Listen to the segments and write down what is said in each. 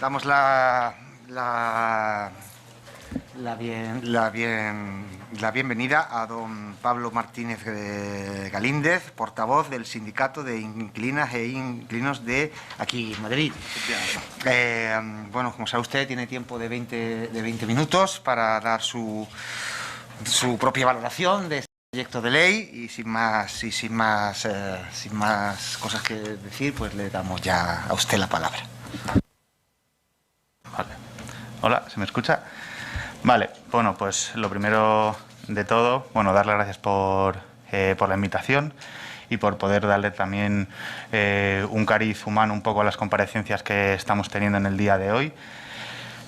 Damos la bienvenida a don Pablo Martínez Galíndez, portavoz del Sindicato de Inquilinas e Inquilinos de aquí, Madrid. Bueno, como sabe usted, tiene tiempo de 20 minutos para dar su propia valoración de este proyecto de ley y sin más cosas que decir, pues le damos ya a usted la palabra. Vale. Hola, ¿se me escucha? Vale, bueno, pues lo primero de todo, dar las gracias por la invitación y por poder darle también un cariz humano un poco a las comparecencias que estamos teniendo en el día de hoy.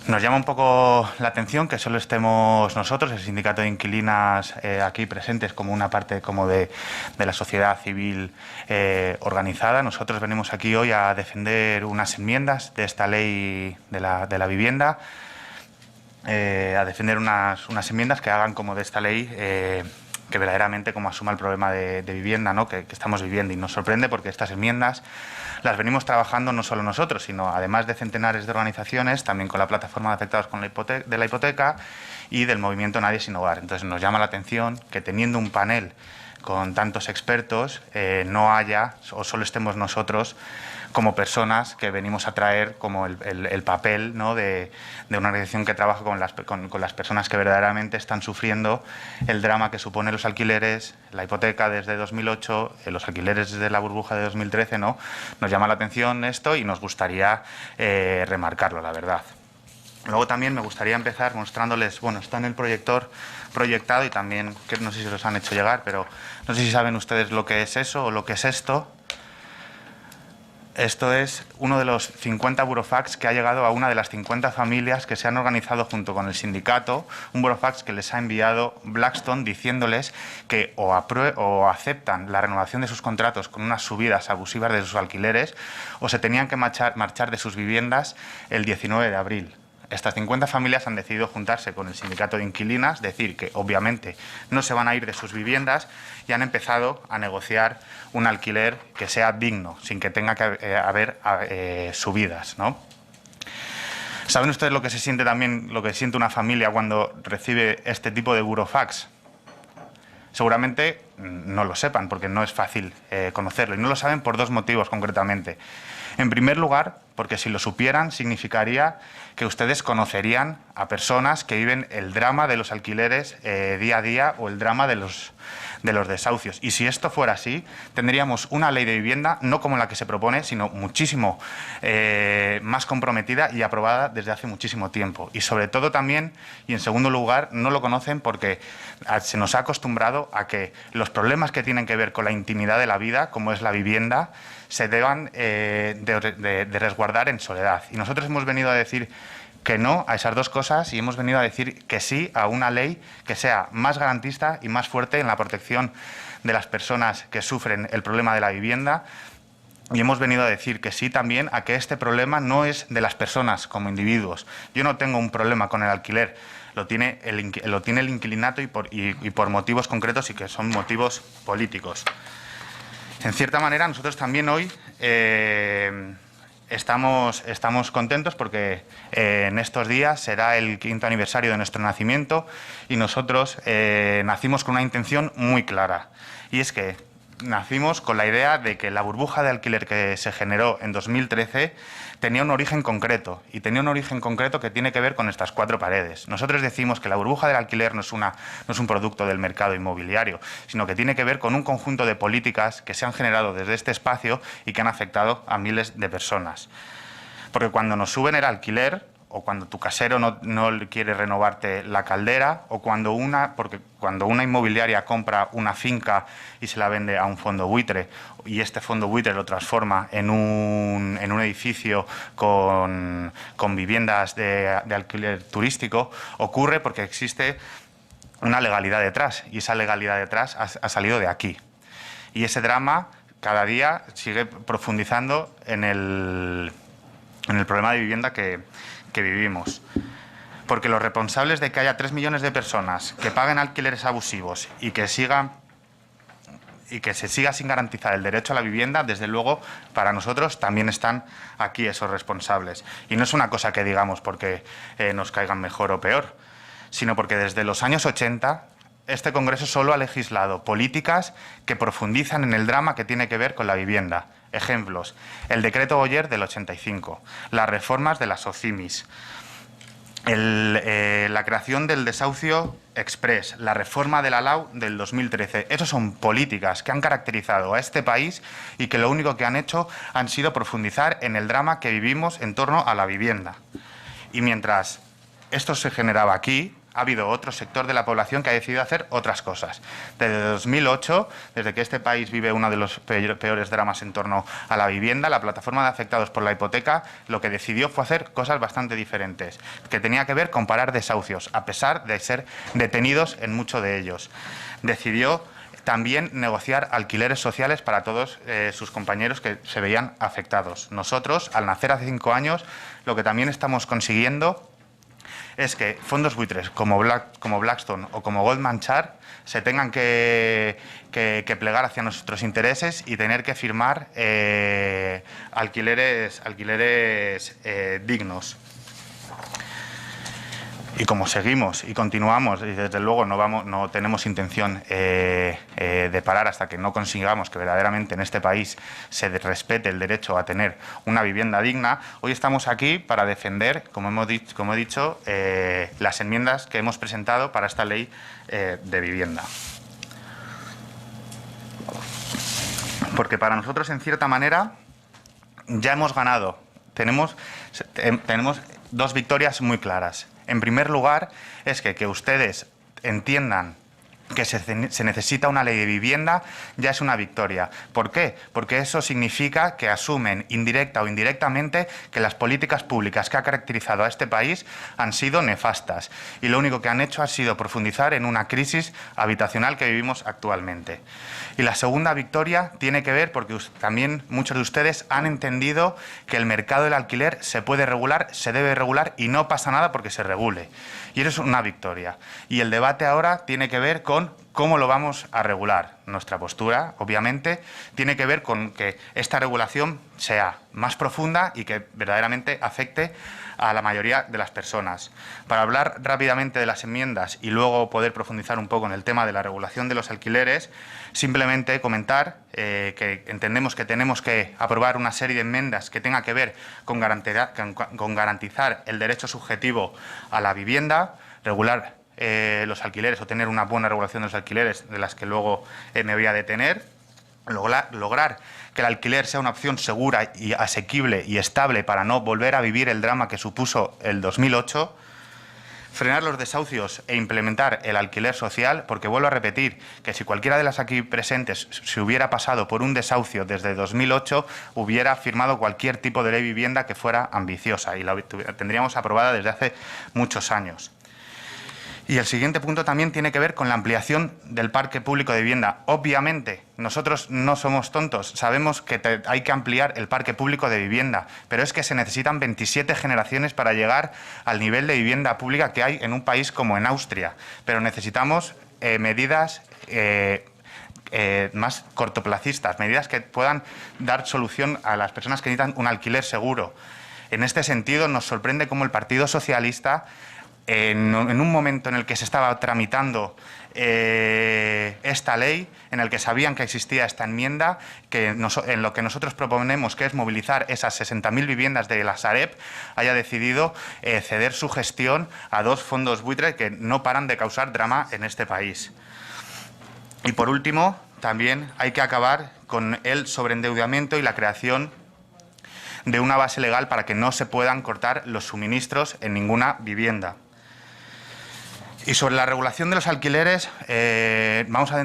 Nos llama un poco la atención que solo estemos nosotros, el Sindicato de Inquilinas, aquí presentes como una parte como de la sociedad civil organizada. Nosotros venimos aquí hoy a defender unas enmiendas de esta ley de la vivienda, a defender unas enmiendas que hagan como de esta ley que verdaderamente como asuma el problema de vivienda, ¿no? que estamos viviendo. Y nos sorprende porque estas enmiendas las venimos trabajando no solo nosotros, sino además de centenares de organizaciones, también con la plataforma de afectados de la hipoteca y del movimiento Nadie Sin Hogar. Entonces nos llama la atención que teniendo un panel con tantos expertos no haya o solo estemos nosotros como personas que venimos a traer como el papel, ¿no? de una organización que trabaja con las personas que verdaderamente están sufriendo el drama que supone los alquileres, la hipoteca desde 2008, los alquileres desde la burbuja de 2013, ¿no? Nos llama la atención esto y nos gustaría remarcarlo, la verdad. Luego también me gustaría empezar mostrándoles, está en el proyector proyectado y también, que no sé si los han hecho llegar, pero no sé si saben ustedes lo que es eso o lo que es esto. Esto es uno de los 50 burofax que ha llegado a una de las 50 familias que se han organizado junto con el sindicato, un burofax que les ha enviado Blackstone diciéndoles que o aceptan la renovación de sus contratos con unas subidas abusivas de sus alquileres o se tenían que marchar de sus viviendas el 19 de abril. Estas 50 familias han decidido juntarse con el sindicato de inquilinas, decir que obviamente no se van a ir de sus viviendas y han empezado a negociar un alquiler que sea digno, sin que tenga que haber subidas, ¿no? ¿Saben ustedes lo que se siente también, lo que siente una familia cuando recibe este tipo de burofax? Seguramente no lo sepan porque no es fácil conocerlo y no lo saben por dos motivos concretamente. En primer lugar, porque si lo supieran significaría que ustedes conocerían a personas que viven el drama de los alquileres día a día o el drama de los desahucios. Y si esto fuera así, tendríamos una ley de vivienda no como la que se propone, sino muchísimo más comprometida y aprobada desde hace muchísimo tiempo. Y sobre todo también, y en segundo lugar, no lo conocen porque se nos ha acostumbrado a que los problemas que tienen que ver con la intimidad de la vida, como es la vivienda, se deban de resguardar en soledad. Y nosotros hemos venido a decir que no a esas dos cosas y hemos venido a decir que sí a una ley que sea más garantista y más fuerte en la protección de las personas que sufren el problema de la vivienda. Y hemos venido a decir que sí también a que este problema no es de las personas como individuos. Yo no tengo un problema con el alquiler, lo tiene el inquilinato y por motivos concretos y que son motivos políticos. En cierta manera, nosotros también hoy estamos contentos porque en estos días será el 5º aniversario de nuestro nacimiento y nosotros nacimos con una intención muy clara. Y es que nacimos con la idea de que la burbuja de alquiler que se generó en 2013 tenía un origen concreto y tenía un origen concreto que tiene que ver con estas 4 paredes. Nosotros decimos que la burbuja del alquiler no es un producto del mercado inmobiliario, sino que tiene que ver con un conjunto de políticas que se han generado desde este espacio y que han afectado a miles de personas. Porque cuando nos suben el alquiler, o cuando tu casero no quiere renovarte la caldera, o cuando una inmobiliaria compra una finca y se la vende a un fondo buitre, y este fondo buitre lo transforma en un edificio con viviendas de alquiler turístico, ocurre porque existe una legalidad detrás, y esa legalidad detrás ha salido de aquí. Y ese drama cada día sigue profundizando en el problema de vivienda que vivimos. Porque los responsables de que haya 3 millones de personas que paguen alquileres abusivos y que sigan y que se siga sin garantizar el derecho a la vivienda, desde luego, para nosotros también están aquí esos responsables. Y no es una cosa que digamos porque nos caigan mejor o peor, sino porque desde los años 80 este Congreso solo ha legislado políticas que profundizan en el drama que tiene que ver con la vivienda. Ejemplos: el decreto Oller del 85, las reformas de las SOCIMIS, la creación del desahucio express, la reforma de la LAU del 2013. Esas son políticas que han caracterizado a este país y que lo único que han hecho han sido profundizar en el drama que vivimos en torno a la vivienda. Y mientras esto se generaba aquí, ha habido otro sector de la población que ha decidido hacer otras cosas. Desde 2008, desde que este país vive uno de los peores dramas en torno a la vivienda, la plataforma de afectados por la hipoteca lo que decidió fue hacer cosas bastante diferentes, que tenía que ver con parar desahucios, a pesar de ser detenidos en muchos de ellos. Decidió también negociar alquileres sociales para todos sus compañeros que se veían afectados. Nosotros, al nacer hace 5 años, lo que también estamos consiguiendo es que fondos buitres como Blackstone o como Goldman Sachs se tengan que plegar hacia nuestros intereses y tener que firmar alquileres dignos. Y como seguimos y continuamos, y desde luego no tenemos intención de parar hasta que no consigamos que verdaderamente en este país se respete el derecho a tener una vivienda digna, hoy estamos aquí para defender, como he dicho, las enmiendas que hemos presentado para esta ley de vivienda. Porque para nosotros, en cierta manera, ya hemos ganado. Tenemos 2 victorias muy claras. En primer lugar, es que ustedes entiendan que se necesita una ley de vivienda ya es una victoria. ¿Por qué? Porque eso significa que asumen, indirecta o indirectamente, que las políticas públicas que ha caracterizado a este país han sido nefastas y lo único que han hecho ha sido profundizar en una crisis habitacional que vivimos actualmente. Y la segunda victoria tiene que ver porque también muchos de ustedes han entendido que el mercado del alquiler se puede regular, se debe regular y no pasa nada porque se regule. Y eso es una victoria. Y el debate ahora tiene que ver con cómo lo vamos a regular. Nuestra postura, obviamente, tiene que ver con que esta regulación sea más profunda y que verdaderamente afecte a la mayoría de las personas. Para hablar rápidamente de las enmiendas y luego poder profundizar un poco en el tema de la regulación de los alquileres, simplemente comentar que entendemos que tenemos que aprobar una serie de enmiendas que tenga que ver con garantizar el derecho subjetivo a la vivienda, regular los alquileres o tener una buena regulación de los alquileres, de las que luego me voy a detener, lograr que el alquiler sea una opción segura y asequible y estable para no volver a vivir el drama que supuso el 2008, frenar los desahucios e implementar el alquiler social, porque vuelvo a repetir que si cualquiera de las aquí presentes se hubiera pasado por un desahucio desde 2008, hubiera firmado cualquier tipo de ley de vivienda que fuera ambiciosa y la tendríamos aprobada desde hace muchos años. Y el siguiente punto también tiene que ver con la ampliación del parque público de vivienda. Obviamente, nosotros no somos tontos, sabemos que hay que ampliar el parque público de vivienda, pero es que se necesitan 27 generaciones para llegar al nivel de vivienda pública que hay en un país como en Austria. Pero necesitamos medidas más cortoplacistas, medidas que puedan dar solución a las personas que necesitan un alquiler seguro. En este sentido, nos sorprende cómo el Partido Socialista, en un momento en el que se estaba tramitando esta ley, en el que sabían que existía esta enmienda, en lo que nosotros proponemos, que es movilizar esas 60.000 viviendas de la Sareb, haya decidido ceder su gestión a 2 fondos buitre que no paran de causar drama en este país. Y por último, también hay que acabar con el sobreendeudamiento y la creación de una base legal para que no se puedan cortar los suministros en ninguna vivienda. Y sobre la regulación de los alquileres, vamos a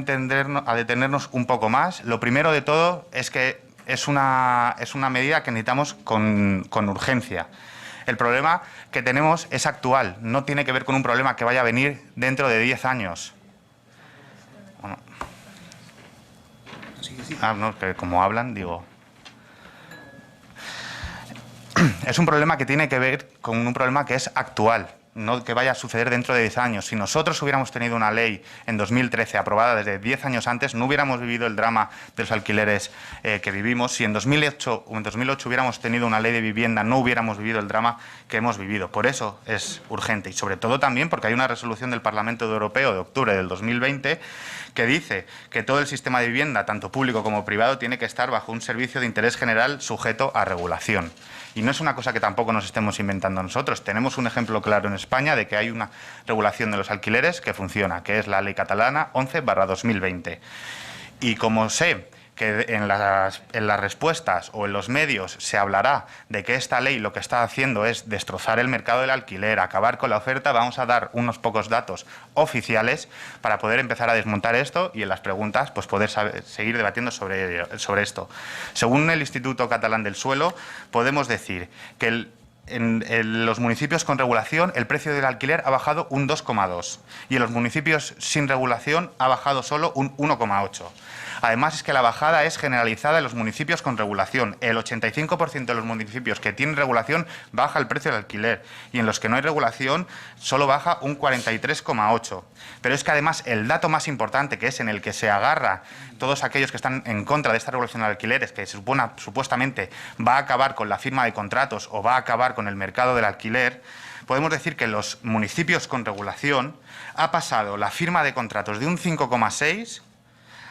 detenernos un poco más. Lo primero de todo es que es una medida que necesitamos con urgencia. El problema que tenemos es actual, no tiene que ver con un problema que vaya a venir dentro de 10 años. Bueno. No, que como hablan, digo... Es un problema que tiene que ver con un problema que es actual. no que vaya a suceder dentro de 10 años. Si nosotros hubiéramos tenido una ley en 2013 aprobada desde 10 años antes, no hubiéramos vivido el drama de los alquileres que vivimos. Si en 2008 hubiéramos tenido una ley de vivienda, no hubiéramos vivido el drama que hemos vivido. Por eso es urgente y sobre todo también porque hay una resolución del Parlamento Europeo de octubre del 2020 que dice que todo el sistema de vivienda, tanto público como privado, tiene que estar bajo un servicio de interés general sujeto a regulación. Y no es una cosa que tampoco nos estemos inventando nosotros. Tenemos un ejemplo claro en España de que hay una regulación de los alquileres que funciona, que es la Ley Catalana 11/2020. Y como sé que en las respuestas o en los medios se hablará de que esta ley lo que está haciendo es destrozar el mercado del alquiler, acabar con la oferta, vamos a dar unos pocos datos oficiales para poder empezar a desmontar esto y en las preguntas pues poder seguir debatiendo sobre esto. Según el Instituto Catalán del Suelo, podemos decir que en los municipios con regulación el precio del alquiler ha bajado un 2,2 y en los municipios sin regulación ha bajado solo un 1,8. Además, es que la bajada es generalizada en los municipios con regulación. El 85% de los municipios que tienen regulación baja el precio del alquiler y en los que no hay regulación solo baja un 43,8. Pero es que además el dato más importante, que es en el que se agarra todos aquellos que están en contra de esta regulación de alquileres, que supuestamente va a acabar con la firma de contratos o va a acabar con el mercado del alquiler, podemos decir que en los municipios con regulación ha pasado la firma de contratos de un 5,6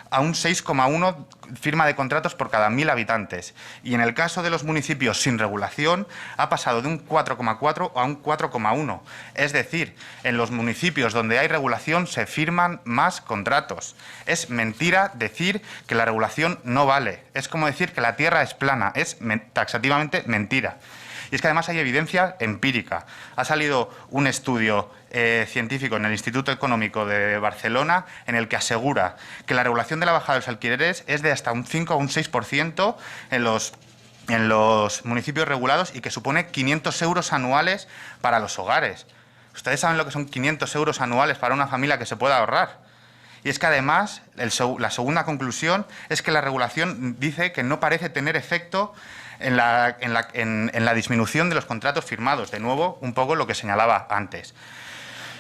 a un 6,1 firma de contratos por cada 1.000 habitantes. Y en el caso de los municipios sin regulación ha pasado de un 4,4 a un 4,1. Es decir, en los municipios donde hay regulación se firman más contratos. Es mentira decir que la regulación no vale. Es como decir que la tierra es plana. Es taxativamente mentira. Y es que además hay evidencia empírica. Ha salido un estudio científico en el Instituto Económico de Barcelona en el que asegura que la regulación de la bajada de los alquileres es de hasta un 5 o un 6% en los municipios regulados y que supone 500 euros anuales para los hogares. ¿Ustedes saben lo que son 500 euros anuales para una familia que se pueda ahorrar? Y es que además la segunda conclusión es que la regulación dice que no parece tener efecto en la disminución de los contratos firmados. De nuevo, un poco lo que señalaba antes.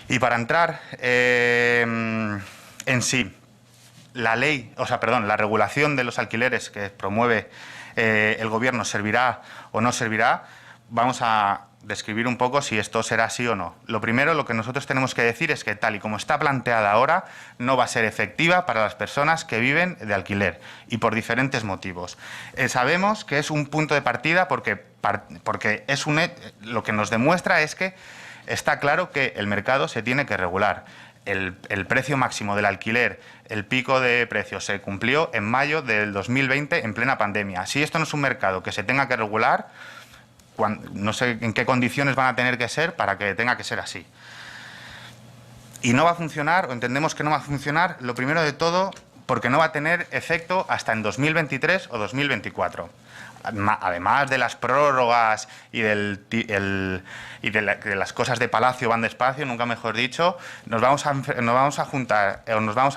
Y para entrar en sí, la regulación de los alquileres que promueve el Gobierno servirá o no servirá. Vamos a describir un poco si esto será así o no. Lo primero, lo que nosotros tenemos que decir es que tal y como está planteada ahora, no va a ser efectiva para las personas que viven de alquiler y por diferentes motivos. Sabemos que es un punto de partida porque lo que nos demuestra es que está claro que el mercado se tiene que regular. El precio máximo del alquiler, el pico de precios, se cumplió en mayo del 2020 en plena pandemia. Si esto no es un mercado que se tenga que regular, no sé en qué condiciones van a tener que ser para que tenga que ser así. Y no va a funcionar, o entendemos que no va a funcionar, lo primero de todo, porque no va a tener efecto hasta en 2023 o 2024. Además de las prórrogas y de las cosas de palacio van despacio, nunca mejor dicho, nos vamos a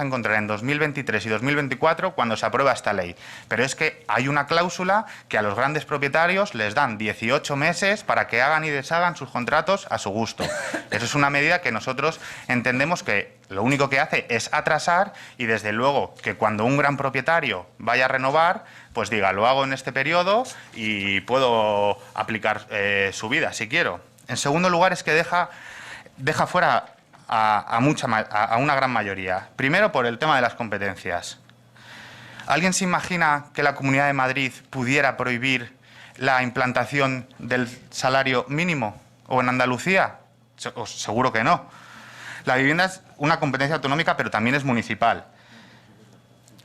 encontrar en 2023 y 2024 cuando se aprueba esta ley. Pero es que hay una cláusula que a los grandes propietarios les dan 18 meses para que hagan y deshagan sus contratos a su gusto. Eso es una medida que nosotros entendemos que lo único que hace es atrasar y desde luego que cuando un gran propietario vaya a renovar, pues diga, lo hago en este periodo y puedo aplicar su vida si quiero. En segundo lugar es que deja fuera a una gran mayoría. Primero por el tema de las competencias. ¿Alguien se imagina que la Comunidad de Madrid pudiera prohibir la implantación del salario mínimo? ¿O en Andalucía? Seguro que no. La vivienda es una competencia autonómica, pero también es municipal.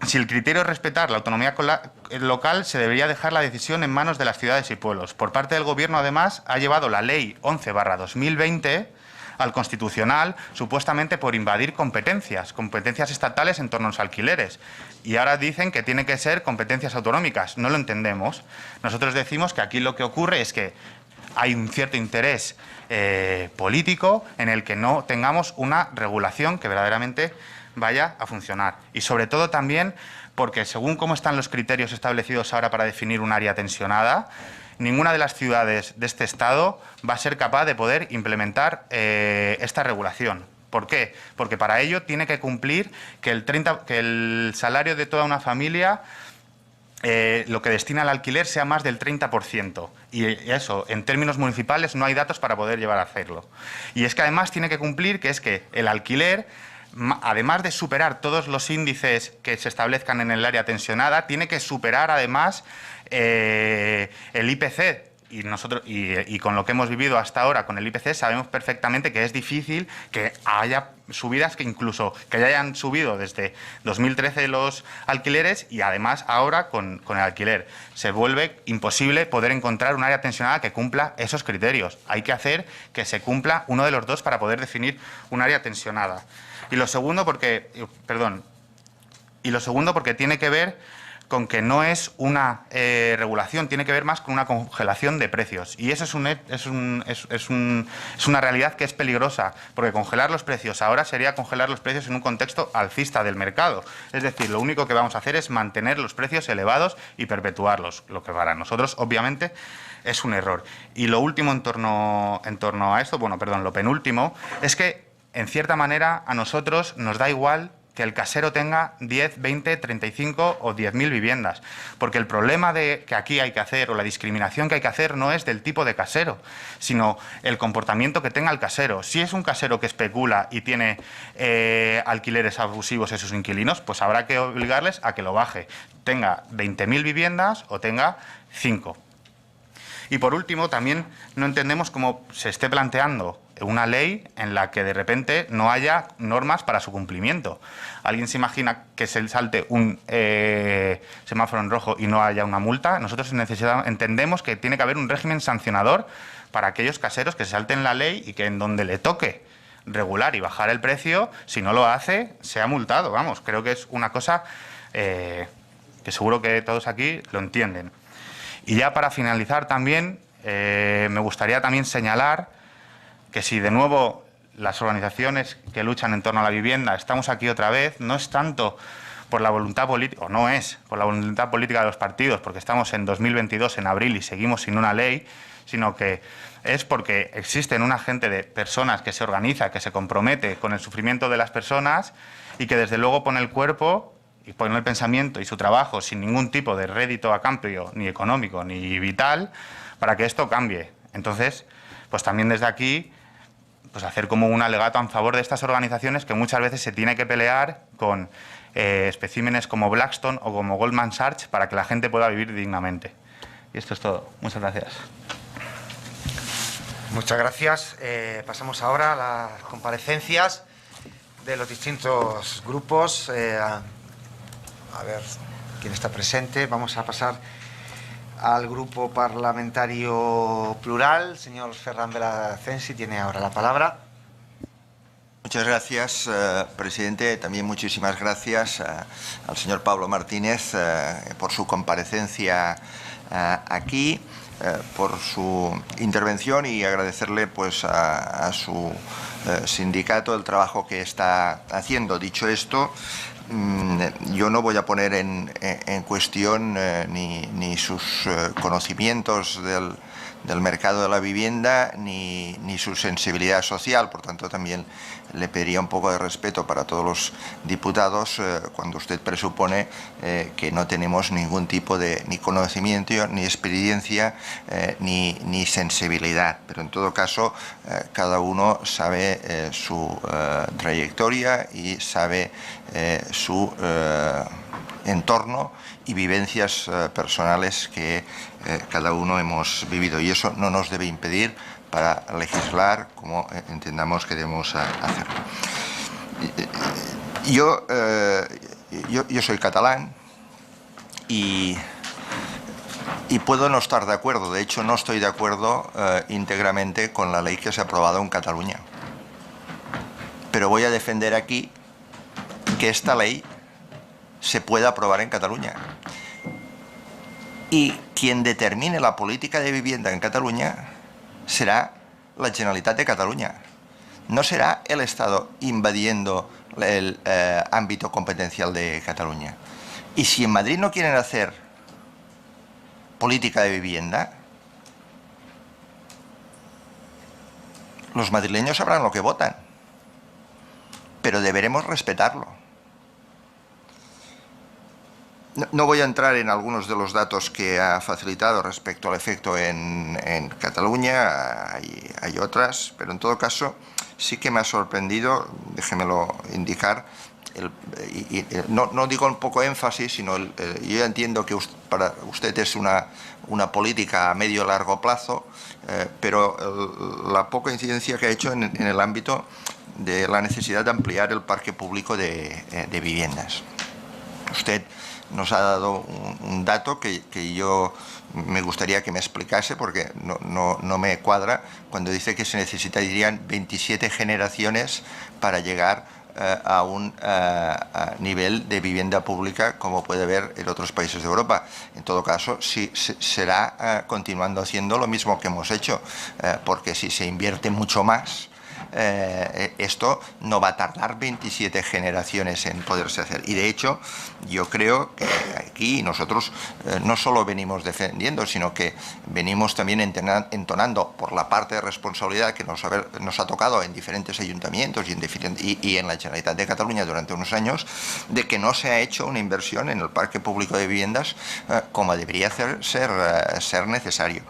Si el criterio es respetar la autonomía local, se debería dejar la decisión en manos de las ciudades y pueblos. Por parte del Gobierno, además, ha llevado la Ley 11/2020 al Constitucional, supuestamente por invadir competencias estatales en torno a los alquileres. Y ahora dicen que tiene que ser competencias autonómicas. No lo entendemos. Nosotros decimos que aquí lo que ocurre es que hay un cierto interés político en el que no tengamos una regulación que verdaderamente vaya a funcionar. Y sobre todo también porque según cómo están los criterios establecidos ahora para definir un área tensionada, ninguna de las ciudades de este Estado va a ser capaz de poder implementar esta regulación. ¿Por qué? Porque para ello tiene que cumplir que el salario de toda una familia, lo que destina al alquiler, sea más del 30%. Y eso, en términos municipales, no hay datos para poder llevar a hacerlo. Y es que además tiene que cumplir que es que el alquiler, además de superar todos los índices que se establezcan en el área tensionada, tiene que superar además el IPC. Y con lo que hemos vivido hasta ahora con el IPC sabemos perfectamente que es difícil que haya subidas que ya hayan subido desde 2013 los alquileres, y además ahora con el alquiler se vuelve imposible poder encontrar un área tensionada que cumpla esos criterios. Hay que hacer que se cumpla uno de los dos para poder definir un área tensionada. Y lo segundo porque tiene que ver con que no es una regulación, tiene que ver más con una congelación de precios. Y eso es una realidad que es peligrosa, porque congelar los precios ahora sería congelar los precios en un contexto alcista del mercado. Es decir, lo único que vamos a hacer es mantener los precios elevados y perpetuarlos, lo que para nosotros, obviamente, es un error. Y lo último en torno a esto, lo penúltimo, es que, en cierta manera, a nosotros nos da igual que el casero tenga 10, 20, 35 o 10.000 viviendas. Porque el problema que aquí hay que hacer, o la discriminación que hay que hacer, no es del tipo de casero, sino el comportamiento que tenga el casero. Si es un casero que especula y tiene alquileres abusivos en sus inquilinos, pues habrá que obligarles a que lo baje. Tenga 20.000 viviendas o tenga 5. Y por último, también no entendemos cómo se esté planteando una ley en la que de repente no haya normas para su cumplimiento. ¿Alguien se imagina que se salte un semáforo en rojo y no haya una multa? Nosotros entendemos que tiene que haber un régimen sancionador para aquellos caseros que se salten la ley y que en donde le toque regular y bajar el precio, si no lo hace, sea multado. Vamos, creo que es una cosa que seguro que todos aquí lo entienden. Y ya para finalizar también, me gustaría también señalar que si de nuevo las organizaciones que luchan en torno a la vivienda estamos aquí otra vez, no es tanto por la voluntad política, o no es por la voluntad política de los partidos, porque estamos en 2022, en abril, y seguimos sin una ley, sino que es porque existen una gente de personas que se organiza, que se compromete con el sufrimiento de las personas y que desde luego pone el cuerpo y pone el pensamiento y su trabajo sin ningún tipo de rédito a cambio, ni económico ni vital, para que esto cambie. Entonces, pues también desde aquí, pues hacer como un alegato en favor de estas organizaciones que muchas veces se tiene que pelear con especímenes como Blackstone o como Goldman Sachs para que la gente pueda vivir dignamente. Y esto es todo. Muchas gracias. Muchas gracias. Pasamos ahora a las comparecencias de los distintos grupos. A ver quién está presente. Vamos a pasar al Grupo Parlamentario Plural. Señor Ferran Belacensi tiene ahora la palabra. Muchas gracias, presidente. También muchísimas gracias al señor Pablo Martínez por su comparecencia aquí, por su intervención, y agradecerle pues a su sindicato el trabajo que está haciendo. Dicho esto, yo no voy a poner en cuestión ni sus conocimientos del mercado de la vivienda ni su sensibilidad social. Por tanto, también le pediría un poco de respeto para todos los diputados cuando usted presupone que no tenemos ningún tipo de ni conocimiento, ni experiencia, ni sensibilidad. Pero en todo caso, cada uno sabe su trayectoria y sabe su entorno y vivencias personales que cada uno hemos vivido, y eso no nos debe impedir para legislar como entendamos que debemos hacerlo. Yo soy catalán y puedo no estar de acuerdo. De hecho, no estoy de acuerdo íntegramente con la ley que se ha aprobado en Cataluña, pero voy a defender aquí que esta ley se pueda aprobar en Cataluña. Y quien determine la política de vivienda en Cataluña será la Generalitat de Cataluña. No será el Estado invadiendo el ámbito competencial de Cataluña. Y si en Madrid no quieren hacer política de vivienda, Los madrileños sabrán lo que votan, pero deberemos respetarlo. No voy a entrar en algunos de los datos que ha facilitado respecto al efecto en Cataluña, hay otras, pero en todo caso sí que me ha sorprendido, déjemelo indicar, no digo un poco énfasis, sino yo entiendo que para usted es una política a medio y largo plazo, pero la poca incidencia que ha hecho en el ámbito de la necesidad de ampliar el parque público de viviendas. Usted nos ha dado un dato que yo me gustaría que me explicase, porque no me cuadra, cuando dice que se necesitarían 27 generaciones para llegar a un nivel de vivienda pública como puede haber en otros países de Europa. En todo caso, sí, será continuando haciendo lo mismo que hemos hecho, porque si se invierte mucho más, esto no va a tardar 27 generaciones en poderse hacer. Y de hecho, yo creo que aquí nosotros no solo venimos defendiendo, sino que venimos también entonando por la parte de responsabilidad que nos ha tocado en diferentes ayuntamientos y en la Generalitat de Cataluña durante unos años, de que no se ha hecho una inversión en el parque público de viviendas como debería ser necesario.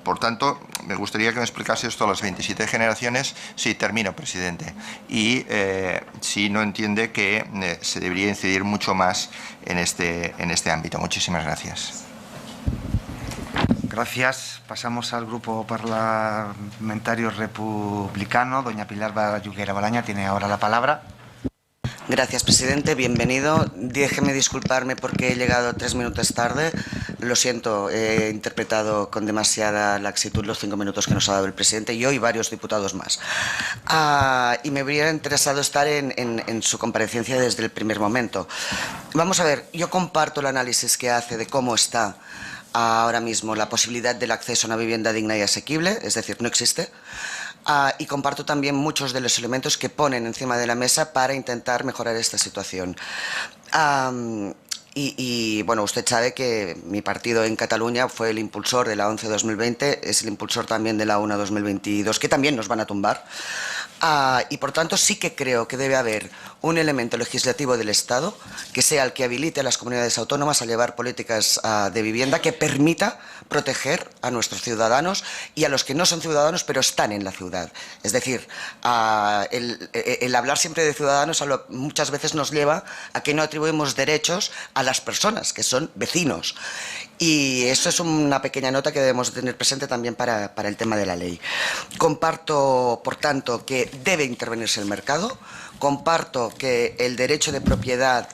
Por tanto, me gustaría que me explicase esto a las 27 generaciones. Sí, termino, presidente. Y si no entiende que se debería incidir mucho más en este ámbito. Muchísimas gracias. Gracias. Pasamos al grupo parlamentario republicano. Doña Pilar Bayuguera Balaña tiene ahora la palabra. Gracias, presidente. Bienvenido. Déjeme disculparme porque he llegado 3 minutos tarde. Lo siento, he interpretado con demasiada laxitud los 5 minutos que nos ha dado el presidente, yo y varios diputados más. Y me hubiera interesado estar en su comparecencia desde el primer momento. Vamos a ver, yo comparto el análisis que hace de cómo está ahora mismo la posibilidad del acceso a una vivienda digna y asequible, es decir, no existe. Y comparto también muchos de los elementos que ponen encima de la mesa para intentar mejorar esta situación. Bueno, usted sabe que mi partido en Cataluña fue el impulsor de la 11-2020, es el impulsor también de la 1-2022, que también nos van a tumbar. Y por tanto sí que creo que debe haber un elemento legislativo del Estado que sea el que habilite a las comunidades autónomas a llevar políticas de vivienda que permita proteger a nuestros ciudadanos y a los que no son ciudadanos pero están en la ciudad. Es decir, el hablar siempre de ciudadanos muchas veces nos lleva a que no atribuimos derechos a las personas que son vecinos. Y eso es una pequeña nota que debemos tener presente también para el tema de la ley. Comparto, por tanto, que debe intervenirse el mercado. Comparto que el derecho de propiedad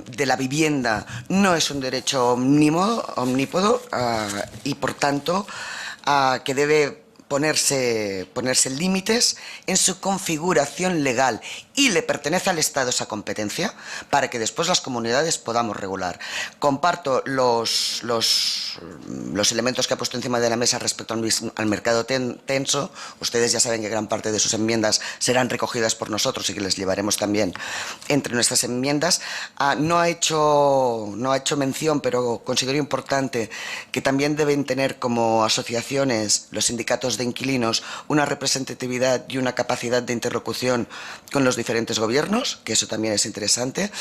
de la vivienda no es un derecho omnípodo y, por tanto, que debe ponerse límites en su configuración legal y le pertenece al Estado esa competencia para que después las comunidades podamos regular. Comparto los elementos que ha puesto encima de la mesa respecto al mercado tenso. Ustedes ya saben que gran parte de sus enmiendas serán recogidas por nosotros y que les llevaremos también entre nuestras enmiendas. No ha hecho mención, pero considero importante que también deben tener como asociaciones los sindicatos de inquilinos una representatividad y una capacidad de interlocución con los diferentes gobiernos, que eso también es interesante.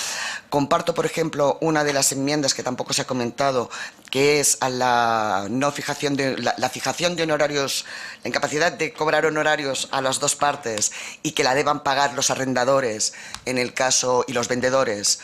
Comparto, por ejemplo, una de las enmiendas que tampoco se ha comentado, que es a la fijación de honorarios, la incapacidad de cobrar honorarios a las dos partes y que la deban pagar los arrendadores en el caso y los vendedores,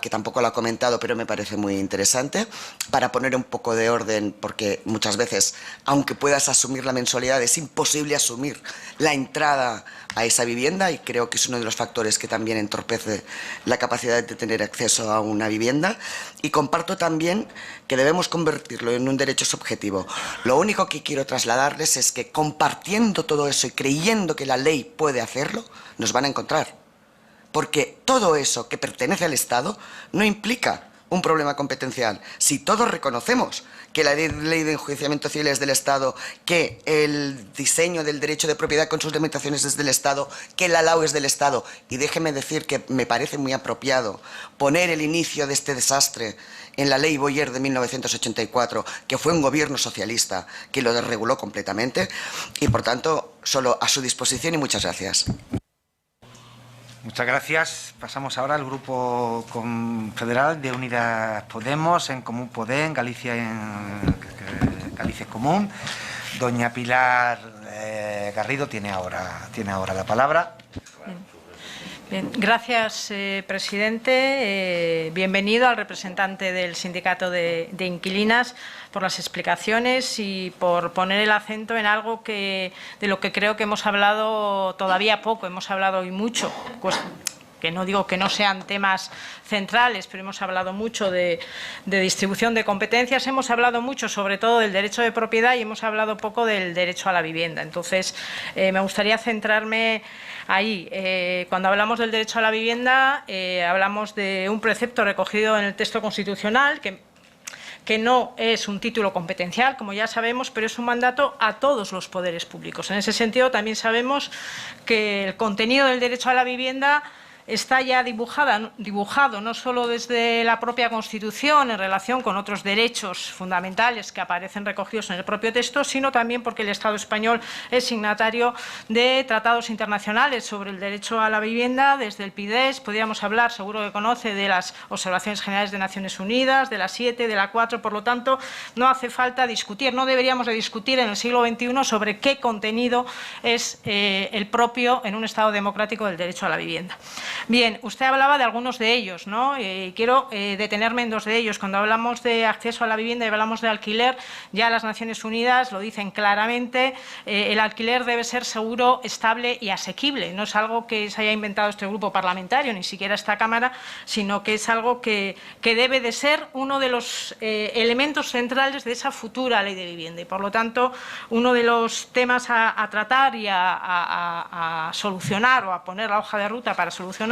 que tampoco lo ha comentado, pero me parece muy interesante, para poner un poco de orden, porque muchas veces, aunque puedas asumir la mensualidad, es imposible asumir la entrada a esa vivienda y creo que es uno de los factores que también entorpece la capacidad de tener acceso a una vivienda. Y comparto también que debemos convertirlo en un derecho subjetivo. Lo único que quiero trasladarles es que compartiendo todo eso y creyendo que la ley puede hacerlo, nos van a encontrar. Porque todo eso que pertenece al Estado no implica un problema competencial. Si todos reconocemos que la ley de enjuiciamiento civil es del Estado, que el diseño del derecho de propiedad con sus limitaciones es del Estado, que la LAU es del Estado. Y déjeme decir que me parece muy apropiado poner el inicio de este desastre en la ley Boyer de 1984, que fue un gobierno socialista que lo desreguló completamente, y por tanto, solo a su disposición y muchas gracias. Muchas gracias. Pasamos ahora al Grupo Federal de Unidas Podemos, en Común Podem, Galicia es Común. Doña Pilar Garrido tiene ahora la palabra. Bien, gracias, presidente. Bienvenido al representante del Sindicato de Inquilinas por las explicaciones y por poner el acento en algo de lo que creo que hemos hablado todavía poco, hemos hablado hoy mucho, pues, que no digo que no sean temas centrales, pero hemos hablado mucho de distribución de competencias, hemos hablado mucho sobre todo del derecho de propiedad y hemos hablado poco del derecho a la vivienda. Entonces, me gustaría centrarme ahí. Cuando hablamos del derecho a la vivienda, hablamos de un precepto recogido en el texto constitucional que no es un título competencial, como ya sabemos, pero es un mandato a todos los poderes públicos. En ese sentido, también sabemos que el contenido del derecho a la vivienda está ya dibujado no solo desde la propia Constitución en relación con otros derechos fundamentales que aparecen recogidos en el propio texto, sino también porque el Estado español es signatario de tratados internacionales sobre el derecho a la vivienda, desde el PIDES, podríamos hablar, seguro que conoce, de las Observaciones Generales de Naciones Unidas, de la 7, de la 4, por lo tanto, no hace falta discutir, no deberíamos de discutir en el siglo XXI sobre qué contenido es el propio en un Estado democrático del derecho a la vivienda. Bien, usted hablaba de algunos de ellos, ¿no? Quiero detenerme en dos de ellos. Cuando hablamos de acceso a la vivienda y hablamos de alquiler, ya las Naciones Unidas lo dicen claramente, el alquiler debe ser seguro, estable y asequible. No es algo que se haya inventado este grupo parlamentario, ni siquiera esta Cámara, sino que es algo que debe de ser uno de los elementos centrales de esa futura ley de vivienda. Y, por lo tanto, uno de los temas a tratar y a solucionar o a poner la hoja de ruta para solucionarlo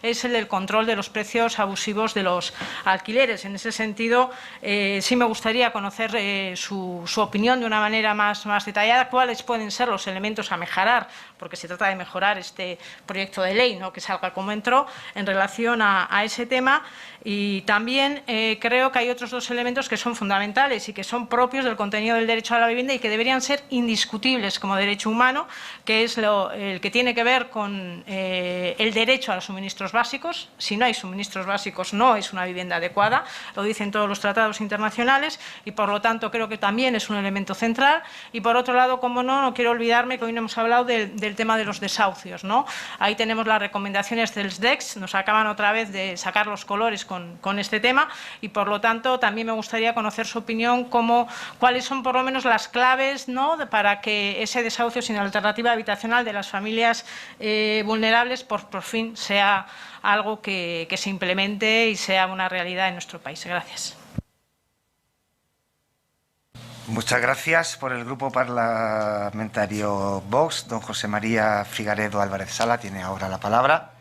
es el del control de los precios abusivos de los alquileres. En ese sentido, sí me gustaría conocer su opinión de una manera más detallada, cuáles pueden ser los elementos a mejorar, porque se trata de mejorar este proyecto de ley, no que salga como entró, en relación a ese tema. Y también creo que hay otros dos elementos que son fundamentales y que son propios del contenido del derecho a la vivienda y que deberían ser indiscutibles como derecho humano, que es el que tiene que ver con el derecho a los suministros básicos. Si no hay suministros básicos, no es una vivienda adecuada, lo dicen todos los tratados internacionales y, por lo tanto, creo que también es un elemento central. Y, por otro lado, como no quiero olvidarme que hoy no hemos hablado del tema de los desahucios, ¿no? Ahí tenemos las recomendaciones del SDEX, nos acaban otra vez de sacar los colores con este tema y, por lo tanto, también me gustaría conocer su opinión, cuáles son por lo menos las claves, ¿no?, para que ese desahucio sin alternativa habitacional de las familias vulnerables por fin sea algo que se implemente y sea una realidad en nuestro país. Gracias. Muchas gracias. Por el Grupo Parlamentario Vox, don José María Figaredo Álvarez Sala tiene ahora la palabra.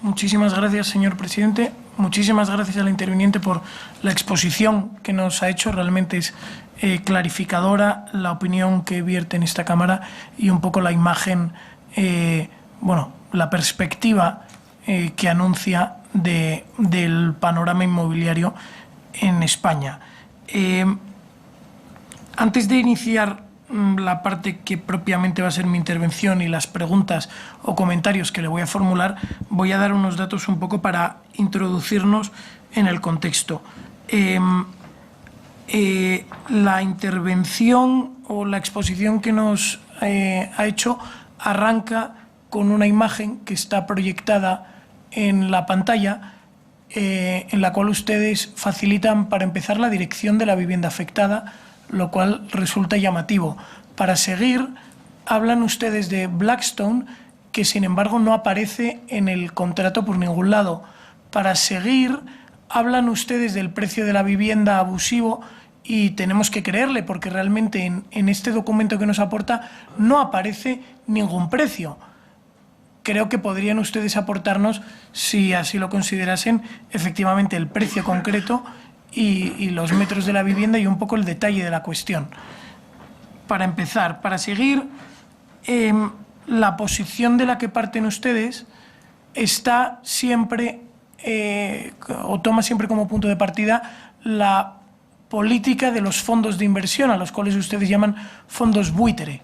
Muchísimas gracias, señor presidente. Muchísimas gracias al interviniente por la exposición que nos ha hecho. Realmente es clarificadora la opinión que vierte en esta Cámara y un poco la imagen, la perspectiva que anuncia del panorama inmobiliario en España. Antes de iniciar la parte que propiamente va a ser mi intervención y las preguntas o comentarios que le voy a formular, voy a dar unos datos un poco para introducirnos en el contexto. La intervención o la exposición que nos ha hecho arranca con una imagen que está proyectada en la pantalla, en la cual ustedes facilitan, para empezar, la dirección de la vivienda afectada, lo cual resulta llamativo. Para seguir, hablan ustedes de Blackstone, que sin embargo no aparece en el contrato por ningún lado. Para seguir, hablan ustedes del precio de la vivienda abusivo y tenemos que creerle, porque realmente en este documento que nos aporta no aparece ningún precio. Creo que podrían ustedes aportarnos, si así lo considerasen, efectivamente el precio concreto y los metros de la vivienda y un poco el detalle de la cuestión. Para empezar, para seguir, la posición de la que parten ustedes está siempre, o toma siempre como punto de partida, la política de los fondos de inversión, a los cuales ustedes llaman fondos buitre.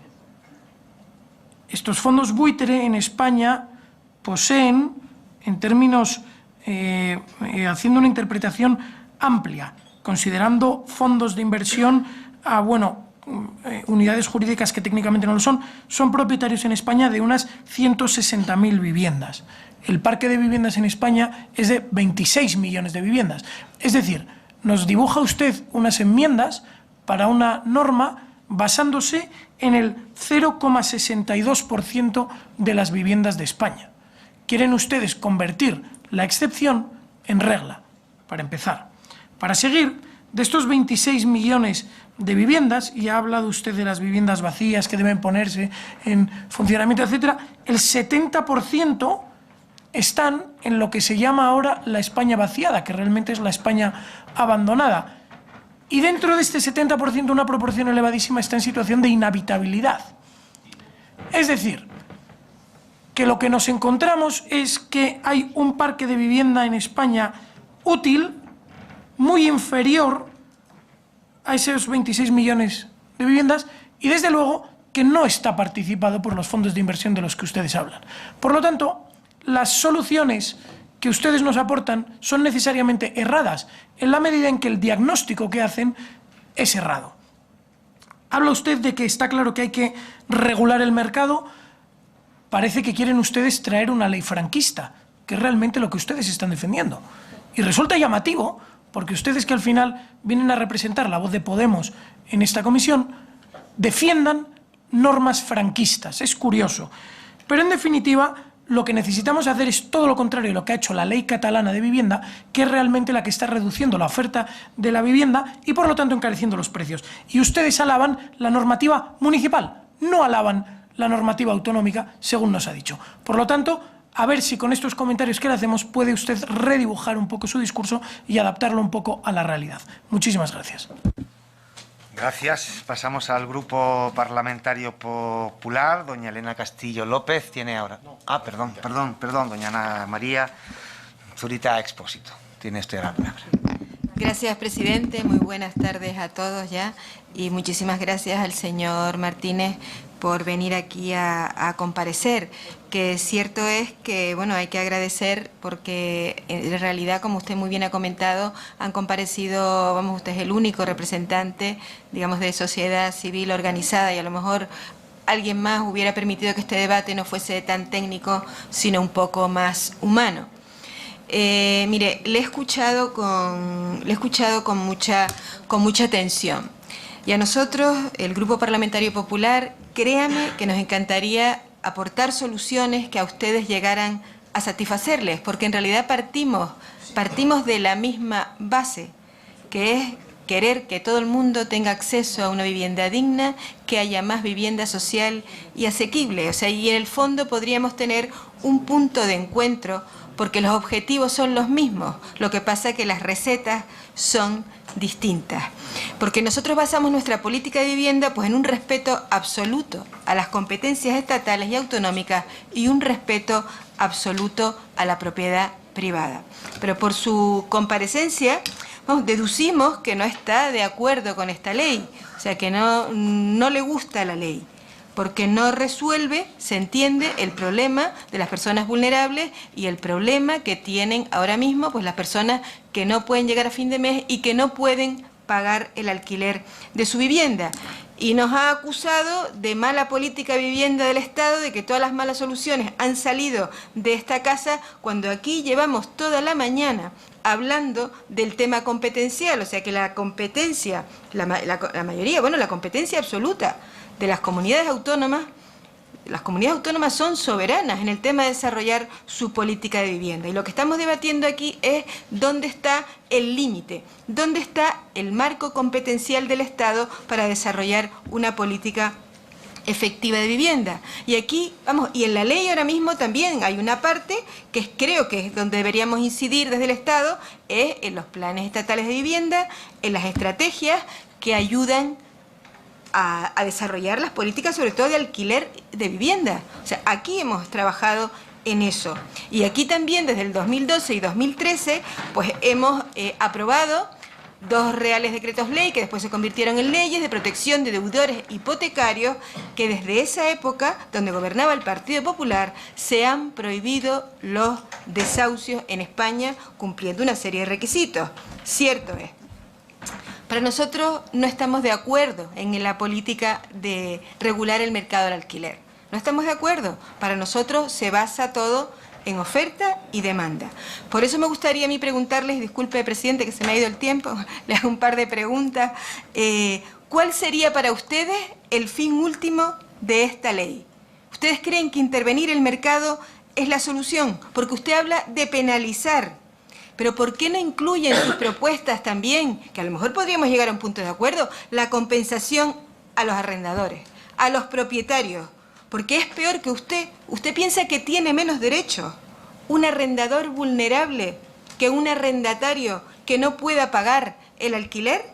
Estos fondos buitre en España poseen, en términos, haciendo una interpretación amplia, considerando fondos de inversión a, unidades jurídicas que técnicamente no lo son propietarios en España de unas 160.000 viviendas. El parque de viviendas en España es de 26 millones de viviendas. Es decir, nos dibuja usted unas enmiendas para una norma basándose en el 0,62% de las viviendas de España. Quieren ustedes convertir la excepción en regla, para empezar. Para seguir, de estos 26 millones de viviendas, y ha hablado usted de las viviendas vacías que deben ponerse en funcionamiento, etcétera, el 70% están en lo que se llama ahora la España vaciada, que realmente es la España abandonada. Y dentro de este 70%, una proporción elevadísima está en situación de inhabitabilidad. Es decir, que lo que nos encontramos es que hay un parque de vivienda en España útil, muy inferior a esos 26 millones de viviendas y, desde luego, que no está participado por los fondos de inversión de los que ustedes hablan. Por lo tanto, las soluciones que ustedes nos aportan son necesariamente erradas, en la medida en que el diagnóstico que hacen es errado. Habla usted de que está claro que hay que regular el mercado. Parece que quieren ustedes traer una ley franquista, que es realmente lo que ustedes están defendiendo. Y resulta llamativo, porque ustedes, que al final vienen a representar la voz de Podemos en esta comisión, defiendan normas franquistas. Es curioso. Pero, en definitiva, lo que necesitamos hacer es todo lo contrario de lo que ha hecho la ley catalana de vivienda, que es realmente la que está reduciendo la oferta de la vivienda y, por lo tanto, encareciendo los precios. Y ustedes alaban la normativa municipal, no alaban la normativa autonómica, según nos ha dicho. Por lo tanto, a ver si con estos comentarios que le hacemos puede usted redibujar un poco su discurso y adaptarlo un poco a la realidad. Muchísimas gracias. Gracias. Pasamos al Grupo Parlamentario Popular. Doña Elena Castillo López tiene ahora... perdón, doña Ana María Zurita Expósito. Tiene usted la palabra. Gracias, presidente. Muy buenas tardes a todos ya. Y muchísimas gracias al señor Martínez por venir aquí a comparecer. Que cierto es que, hay que agradecer porque en realidad, como usted muy bien ha comentado, han comparecido, usted es el único representante, de sociedad civil organizada, y a lo mejor alguien más hubiera permitido que este debate no fuese tan técnico, sino un poco más humano. Mire, le he escuchado con mucha atención. Y a nosotros, el Grupo Parlamentario Popular, créame que nos encantaría aportar soluciones que a ustedes llegaran a satisfacerles, porque en realidad partimos de la misma base, que es querer que todo el mundo tenga acceso a una vivienda digna, que haya más vivienda social y asequible. Y en el fondo podríamos tener un punto de encuentro, porque los objetivos son los mismos. Lo que pasa es que las recetas son distintas. Porque nosotros basamos nuestra política de vivienda en un respeto absoluto a las competencias estatales y autonómicas y un respeto absoluto a la propiedad privada. Pero por su comparecencia, deducimos que no está de acuerdo con esta ley, que no le gusta la ley, porque no resuelve, se entiende, el problema de las personas vulnerables y el problema que tienen ahora mismo las personas que no pueden llegar a fin de mes y que no pueden pagar el alquiler de su vivienda. Y nos ha acusado de mala política de vivienda del Estado, de que todas las malas soluciones han salido de esta casa, cuando aquí llevamos toda la mañana hablando del tema competencial, que la competencia, la mayoría, la competencia absoluta de las comunidades autónomas son soberanas en el tema de desarrollar su política de vivienda. Y lo que estamos debatiendo aquí es dónde está el límite, dónde está el marco competencial del Estado para desarrollar una política efectiva de vivienda. Y aquí, vamos, y en la ley ahora mismo también hay una parte que creo que es donde deberíamos incidir desde el Estado, es en los planes estatales de vivienda, en las estrategias que ayudan a desarrollar las políticas, sobre todo de alquiler de vivienda. O sea, aquí hemos trabajado en eso. Y aquí también desde el 2012 y 2013, pues hemos aprobado 2 reales decretos ley que después se convirtieron en leyes de protección de deudores hipotecarios que desde esa época, donde gobernaba el Partido Popular, se han prohibido los desahucios en España cumpliendo una serie de requisitos. Cierto es. Para nosotros no estamos de acuerdo en la política de regular el mercado del alquiler. No estamos de acuerdo. Para nosotros se basa todo en oferta y demanda. Por eso me gustaría a mí preguntarles, disculpe, presidente, que se me ha ido el tiempo, le hago un par de preguntas. ¿Cuál sería para ustedes el fin último de esta ley? ¿Ustedes creen que intervenir el mercado es la solución? Porque usted habla de penalizar. Pero ¿por qué no incluye en sus propuestas también, que a lo mejor podríamos llegar a un punto de acuerdo, la compensación a los arrendadores, a los propietarios? Porque es peor que usted piensa que tiene menos derechos un arrendador vulnerable que un arrendatario que no pueda pagar el alquiler.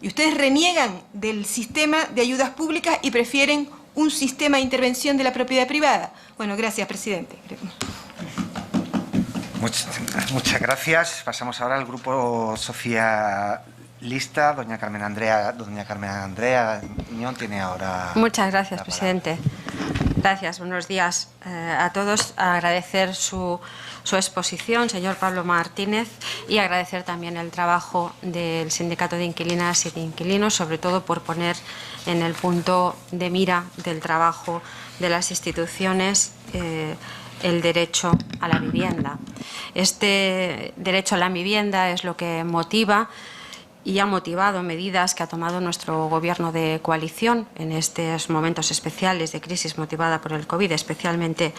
Y ustedes reniegan del sistema de ayudas públicas y prefieren un sistema de intervención de la propiedad privada. Bueno, gracias, presidente. Muchas gracias. Pasamos ahora al grupo socialista. Doña Carmen Andrea Niñón tiene ahora... Muchas gracias, presidente. Gracias, buenos días a todos. Agradecer su exposición, señor Pablo Martínez, y agradecer también el trabajo del Sindicato de Inquilinas y de Inquilinos, sobre todo por poner en el punto de mira del trabajo de las instituciones el derecho a la vivienda. Este derecho a la vivienda es lo que motiva y ha motivado medidas que ha tomado nuestro Gobierno de coalición en estos momentos especiales de crisis motivada por el COVID. Especialmente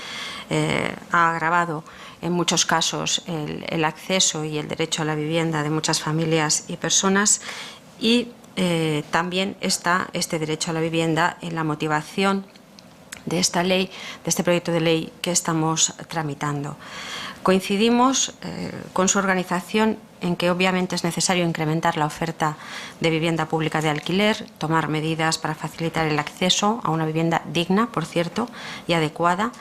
ha agravado en muchos casos el acceso y el derecho a la vivienda de muchas familias y personas, y también está este derecho a la vivienda en la motivación de esta ley, de este proyecto de ley que estamos tramitando. Coincidimos con su organización en que obviamente es necesario incrementar la oferta de vivienda pública de alquiler, tomar medidas para facilitar el acceso a una vivienda digna, por cierto, y adecuada,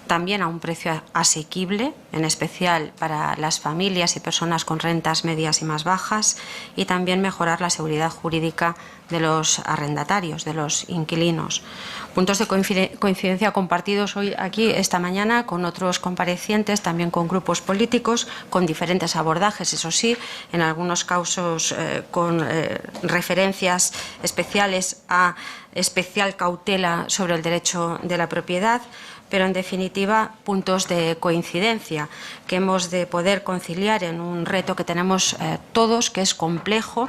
también a un precio asequible, en especial para las familias y personas con rentas medias y más bajas, y también mejorar la seguridad jurídica de los arrendatarios, de los inquilinos. Puntos de coincidencia compartidos hoy aquí, esta mañana, con otros comparecientes, también con grupos políticos, con diferentes abordajes, eso sí, en algunos casos con referencias especiales a especial cautela sobre el derecho de la propiedad, pero en definitiva puntos de coincidencia que hemos de poder conciliar en un reto que tenemos todos, que es complejo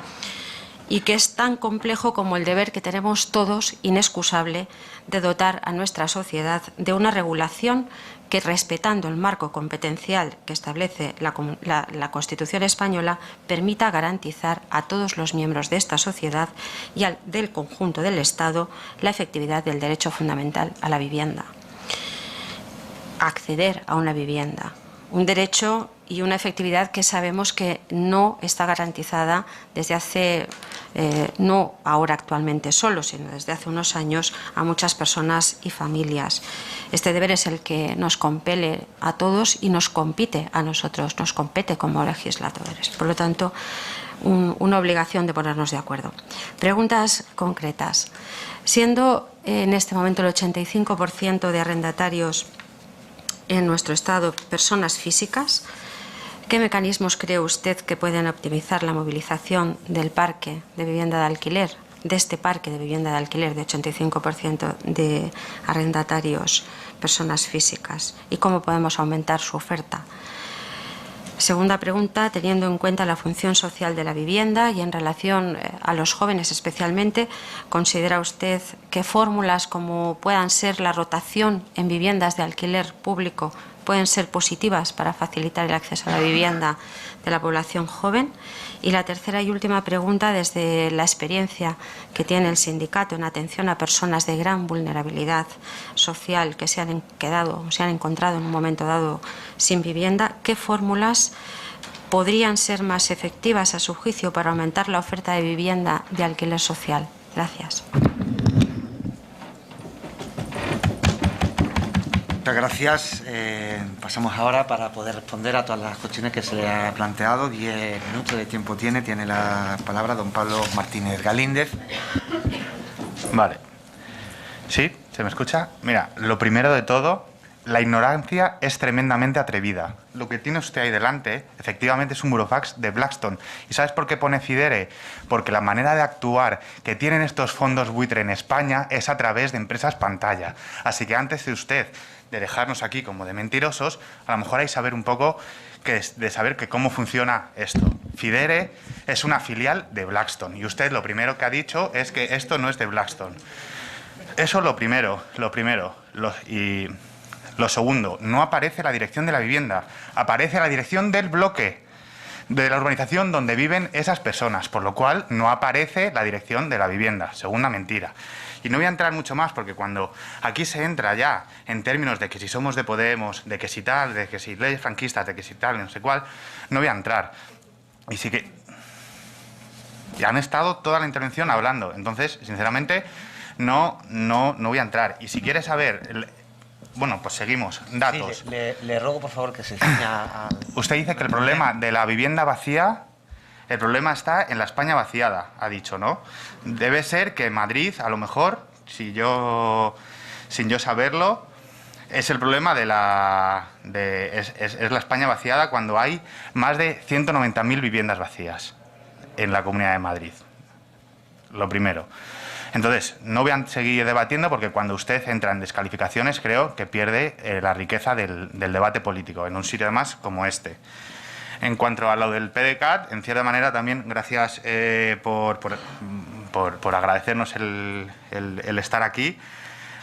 y que es tan complejo como el deber que tenemos todos, inexcusable, de dotar a nuestra sociedad de una regulación que, respetando el marco competencial que establece la Constitución española, permita garantizar a todos los miembros de esta sociedad y del conjunto del Estado la efectividad del derecho fundamental a la vivienda. Acceder a una vivienda, un derecho y una efectividad que sabemos que no está garantizada desde hace, no ahora actualmente solo, sino desde hace unos años a muchas personas y familias. Este deber es el que nos compele a todos y nos compite a nosotros, nos compete como legisladores. Por lo tanto, una obligación de ponernos de acuerdo. Preguntas concretas. Siendo en este momento el 85% de arrendatarios en nuestro Estado personas físicas, ¿qué mecanismos cree usted que pueden optimizar la movilización del parque de vivienda de alquiler, de este parque de vivienda de alquiler de 85% de arrendatarios personas físicas? ¿Y cómo podemos aumentar su oferta? Segunda pregunta, teniendo en cuenta la función social de la vivienda y en relación a los jóvenes especialmente, ¿considera usted que fórmulas como puedan ser la rotación en viviendas de alquiler público pueden ser positivas para facilitar el acceso a la vivienda de la población joven? Y la tercera y última pregunta, desde la experiencia que tiene el sindicato en atención a personas de gran vulnerabilidad social que se han quedado o se han encontrado en un momento dado sin vivienda, ¿qué fórmulas podrían ser más efectivas a su juicio para aumentar la oferta de vivienda de alquiler social? Gracias. Muchas gracias. Pasamos ahora para poder responder a todas las cuestiones que se le ha planteado. 10 minutos de tiempo tiene la palabra don Pablo Martínez Galíndez. Vale. ¿Sí? ¿Se me escucha? Mira, lo primero de todo, la ignorancia es tremendamente atrevida. Lo que tiene usted ahí delante, efectivamente, es un burofax de Blackstone. ¿Y sabes por qué pone FIDERE? Porque la manera de actuar que tienen estos fondos buitre en España es a través de empresas pantalla. Así que antes de usted de dejarnos aquí como de mentirosos, a lo mejor hay que saber un poco de saber que cómo funciona esto. FIDERE es una filial de Blackstone y usted lo primero que ha dicho es que esto no es de Blackstone. Eso lo primero. Y lo segundo, no aparece la dirección de la vivienda, aparece la dirección del bloque, de la urbanización donde viven esas personas, por lo cual no aparece la dirección de la vivienda. Segunda mentira. Y no voy a entrar mucho más porque cuando aquí se entra ya en términos de que si somos de Podemos, de que si tal, de que si leyes franquistas, de que si tal, no sé cuál, no voy a entrar. Y sí que ya han estado toda la intervención hablando. Entonces, sinceramente, no voy a entrar. Y si quiere saber... Bueno, pues seguimos. Datos. Sí, le ruego, por favor, que se ciña a... Usted dice que el problema de la vivienda vacía, el problema está en la España vaciada, ha dicho, ¿no? Debe ser que Madrid, a lo mejor, sin yo saberlo, es el problema de es la España vaciada cuando hay más de 190.000 viviendas vacías en la Comunidad de Madrid. Lo primero. Entonces, no voy a seguir debatiendo porque cuando usted entra en descalificaciones creo que pierde la riqueza del debate político en un sitio además como este. En cuanto a lo del PDCAT, en cierta manera también gracias por agradecernos el estar aquí.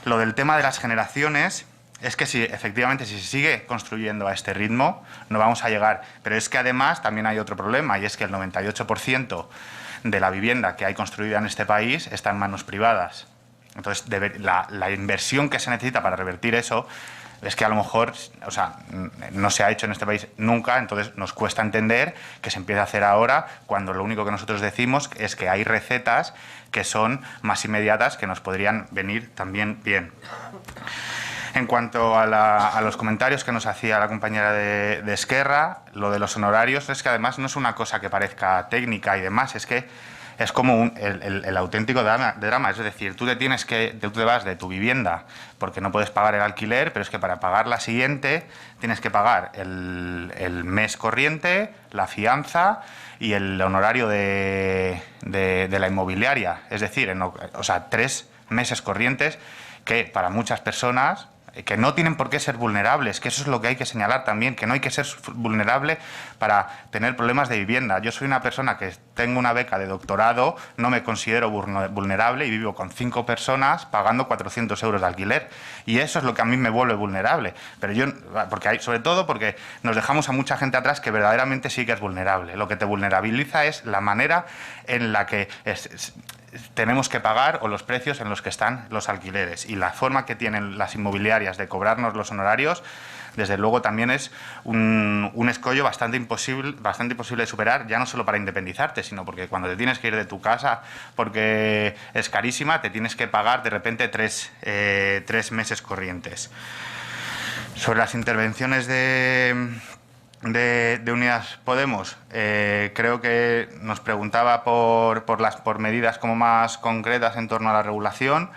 Lo del tema de las generaciones es que si efectivamente si se sigue construyendo a este ritmo no vamos a llegar. Pero es que además también hay otro problema y es que el 98% de la vivienda que hay construida en este país está en manos privadas. Entonces, la inversión que se necesita para revertir eso es que a lo mejor, o sea, no se ha hecho en este país nunca, entonces nos cuesta entender que se empiece a hacer ahora cuando lo único que nosotros decimos es que hay recetas que son más inmediatas que nos podrían venir también bien. En cuanto a los comentarios que nos hacía la compañera de Esquerra, lo de los honorarios es que además no es una cosa que parezca técnica y demás, es que es como el auténtico drama. Es decir, tú te vas de tu vivienda porque no puedes pagar el alquiler, pero es que para pagar la siguiente tienes que pagar el mes corriente, la fianza y el honorario de la inmobiliaria. Es decir, 3 meses corrientes que para muchas personas que no tienen por qué ser vulnerables, que eso es lo que hay que señalar también, que no hay que ser vulnerable para tener problemas de vivienda. Yo soy una persona que tengo una beca de doctorado, no me considero vulnerable y vivo con 5 personas pagando 400 euros de alquiler. Y eso es lo que a mí me vuelve vulnerable. Pero sobre todo porque nos dejamos a mucha gente atrás que verdaderamente sí que es vulnerable. Lo que te vulnerabiliza es la manera en la que tenemos que pagar o los precios en los que están los alquileres. Y la forma que tienen las inmobiliarias de cobrarnos los honorarios, desde luego también es un escollo bastante imposible de superar, ya no solo para independizarte, sino porque cuando te tienes que ir de tu casa porque es carísima, te tienes que pagar de repente 3 meses corrientes. Sobre las intervenciones de Unidas Podemos, creo que nos preguntaba por medidas como más concretas en torno a la regulación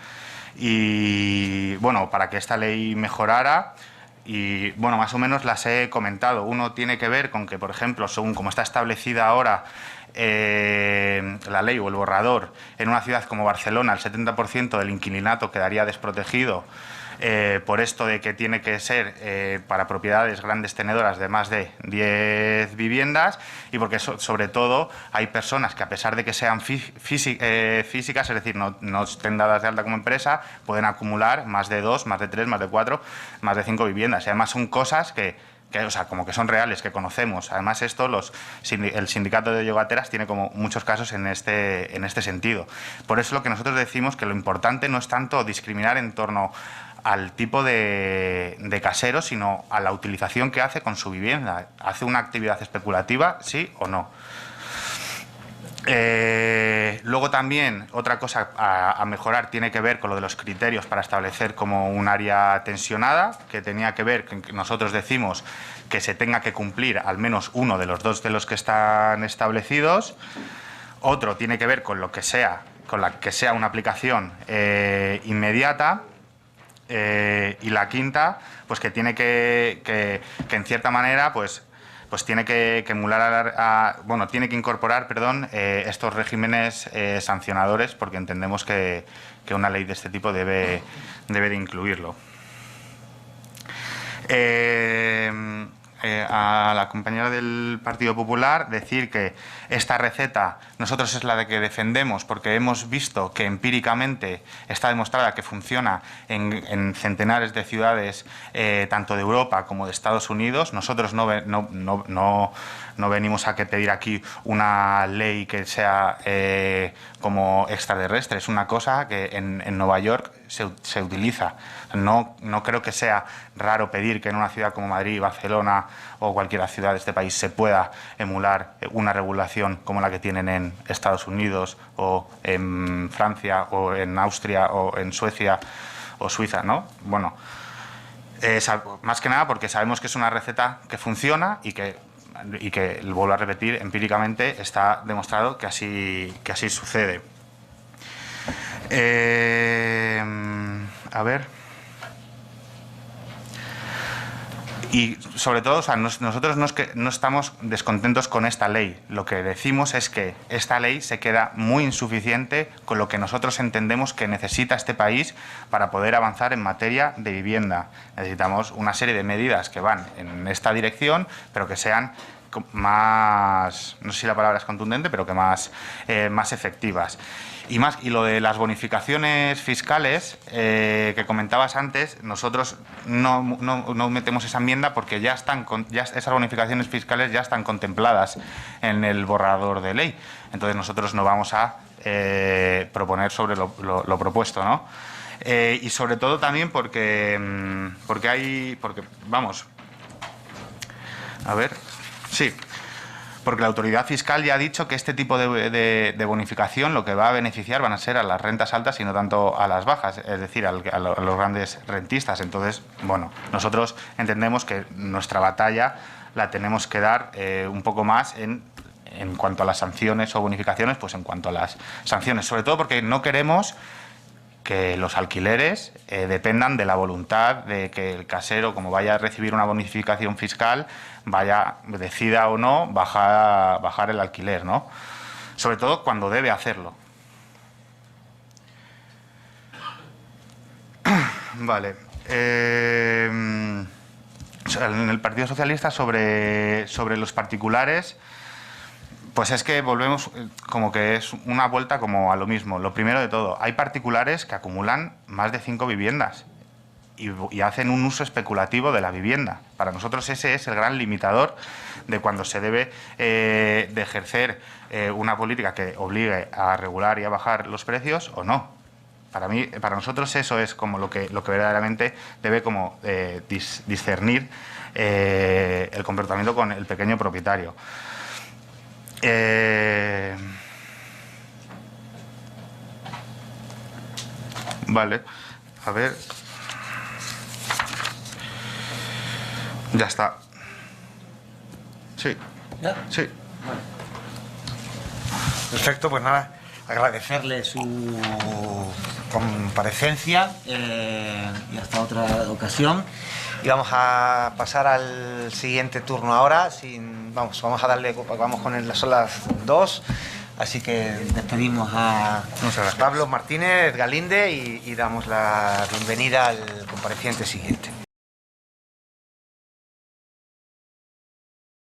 y, bueno, para que esta ley mejorara. Y, bueno, más o menos las he comentado. Uno tiene que ver con que, por ejemplo, según como está establecida ahora, la ley o el borrador en una ciudad como Barcelona, el 70% del inquilinato quedaría desprotegido por esto de que tiene que ser para propiedades grandes tenedoras de más de 10 viviendas y porque sobre todo hay personas que a pesar de que sean físicas, es decir, no estén dadas de alta como empresa, pueden acumular más de 2, más de 3, más de 4, más de 5 viviendas. Y además son cosas que o sea, como que son reales, que conocemos. Además esto, el sindicato de yogateras tiene como muchos casos en este sentido. Por eso lo que nosotros decimos que lo importante no es tanto discriminar en torno al tipo de casero, sino a la utilización que hace con su vivienda. ¿Hace una actividad especulativa, sí o no? Luego también otra cosa a mejorar tiene que ver con lo de los criterios para establecer como un área tensionada, que tenía que ver, que nosotros decimos que se tenga que cumplir al menos uno de los dos de los que están establecidos. Otro tiene que ver con la que sea una aplicación inmediata. Y la quinta, pues que tiene que en cierta manera, pues tiene que emular tiene que incorporar, estos regímenes sancionadores, porque entendemos que una ley de este tipo debe de incluirlo. A la compañera del Partido Popular decir que esta receta nosotros es la de que defendemos porque hemos visto que empíricamente está demostrada que funciona en centenares de ciudades tanto de Europa como de Estados Unidos. Nosotros no venimos a pedir aquí una ley que sea como extraterrestre, es una cosa que en Nueva York se utiliza. No creo que sea raro pedir que en una ciudad como Madrid, Barcelona o cualquier ciudad de este país se pueda emular una regulación como la que tienen en Estados Unidos o en Francia o en Austria o en Suecia o Suiza, ¿no? Bueno, más que nada porque sabemos que es una receta que funciona y que vuelvo a repetir, empíricamente está demostrado que así sucede. A ver. Y sobre todo, o sea, nosotros no estamos descontentos con esta ley. Lo que decimos es que esta ley se queda muy insuficiente con lo que nosotros entendemos que necesita este país para poder avanzar en materia de vivienda. Necesitamos una serie de medidas que van en esta dirección, pero que sean más, no sé si la palabra es contundente, pero que más efectivas. Y lo de las bonificaciones fiscales que comentabas antes, nosotros no metemos esa enmienda porque esas bonificaciones fiscales ya están contempladas en el borrador de ley. Entonces nosotros no vamos a proponer sobre lo propuesto, ¿no? Y sobre todo también porque vamos, a ver, sí. Porque la autoridad fiscal ya ha dicho que este tipo de bonificación lo que va a beneficiar van a ser a las rentas altas y no tanto a las bajas, es decir, a los grandes rentistas. Entonces, bueno, nosotros entendemos que nuestra batalla la tenemos que dar un poco más en cuanto a las sanciones o bonificaciones, pues en cuanto a las sanciones. Sobre todo porque no queremos que los alquileres dependan de la voluntad de que el casero, como vaya a recibir una bonificación fiscal, decida o no bajar el alquiler, ¿no? Sobre todo cuando debe hacerlo. Vale. En el Partido Socialista sobre los particulares, pues es que volvemos como que es una vuelta como a lo mismo. Lo primero de todo, hay particulares que acumulan más de 5 viviendas y hacen un uso especulativo de la vivienda. Para nosotros ese es el gran limitador de cuando se debe de ejercer una política que obligue a regular y a bajar los precios o no. Para nosotros eso es como lo que verdaderamente debe como discernir el comportamiento con el pequeño propietario. Vale, a ver. Ya está. Sí. ¿Ya? Sí. Vale. Perfecto, pues nada, agradecerle su comparecencia y hasta otra ocasión. Y vamos a pasar al siguiente turno ahora. Vamos son las 2. Así que despedimos a Pablo Martínez Galíndez y damos la bienvenida al compareciente siguiente.